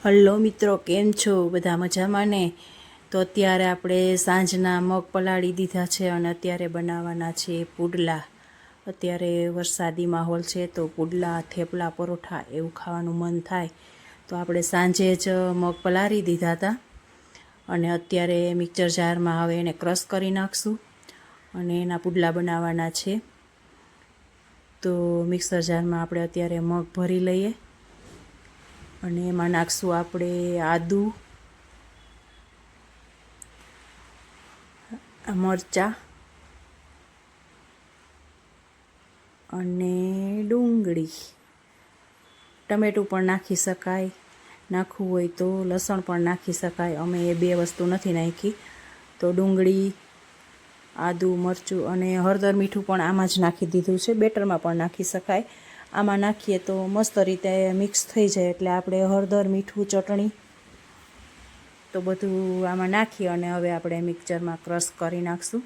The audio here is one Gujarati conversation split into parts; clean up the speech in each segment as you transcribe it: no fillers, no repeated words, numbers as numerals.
હલો મિત્રો, કેમ છો? બધા મજામાં ને? તો અત્યારે આપણે સાંજના મગ પલાળી દીધા છે અને અત્યારે બનાવવાના છે પુડલા. અત્યારે વરસાદી માહોલ છે તો પુડલા, થેપલા, પરોઠા એવું ખાવાનું મન થાય. તો આપણે સાંજે જ મગ પલાળી દીધા હતા અને અત્યારે મિક્સર જારમાં હવે એને ક્રશ કરી નાખશું અને એના પુડલા બનાવવાના છે. તો મિક્સર જારમાં આપણે અત્યારે મગ ભરી લઈએ અને એમાં નાખશું આપણે આદુ, મરચાં અને ડુંગળી. ટમેટું પણ નાખી શકાય, નાખવું હોય તો લસણ પણ નાખી શકાય. અમે એ બે વસ્તુ નથી નાખી. તો ડુંગળી, આદુ, મરચું અને હળદર, મીઠું પણ આમાં જ નાખી દીધું છે. બેટરમાં પણ નાખી શકાય. આમાં નાખીએ તો મસ્ત રીતે મિક્સ થઈ જાય. એટલે આપણે હળદર, મીઠું, ચટણી તો બધું આમાં નાખી અને હવે આપણે મિક્સરમાં ક્રશ કરી નાખશું.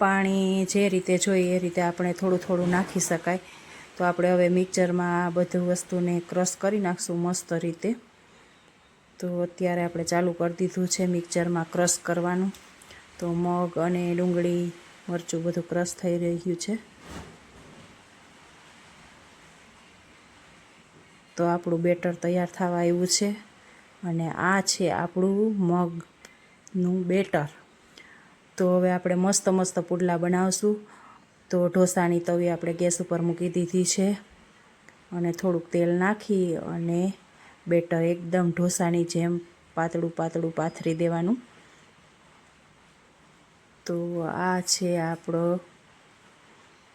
પાણી જે રીતે જોઈએ એ રીતે આપણે થોડું થોડું નાખી શકાય. તો આપણે હવે મિક્સરમાં આ બધું વસ્તુને ક્રશ કરી નાખશું મસ્ત રીતે. તો અત્યારે આપણે ચાલુ કરી દીધું છે મિક્સરમાં ક્રશ કરવાનું. તો મગ અને ડુંગળી, મરચું બધું ક્રશ થઈ રહ્યું છે. તો આપણું બેટર તૈયાર થવા આવ્યું છે અને આ છે આપણું મગનું બેટર. તો હવે આપણે મસ્ત મસ્ત પુડલા બનાવશું. તો ઢોસાની તવી આપણે ગેસ ઉપર મૂકી દીધી છે અને થોડુંક તેલ નાખી અને બેટર એકદમ ઢોસાની જેમ પાતળું પાતળું પાથરી દેવાનું. તો આ છે આપણો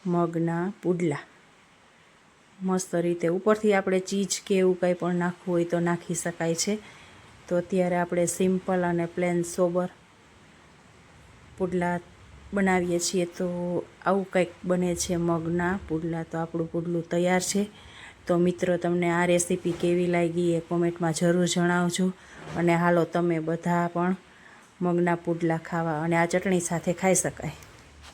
મગના પુડલા. મસ્ત રીતે ઉપરથી આપણે ચીઝ કે એવું કંઈ પણ નાખવું હોય તો નાખી શકાય છે. તો અત્યારે આપણે સિમ્પલ અને પ્લેન સોબર પુડલા બનાવીએ છીએ. તો આવું કંઈક બને છે મગના પુડલા. તો આપણું પુડલું તૈયાર છે. તો મિત્રો, તમને આ રેસીપી કેવી લાગી એ કોમેન્ટમાં જરૂર જણાવજો. અને હાલો તમે બધા પણ મગના પુડલા ખાવા, અને આ ચટણી સાથે ખાઈ શકાય.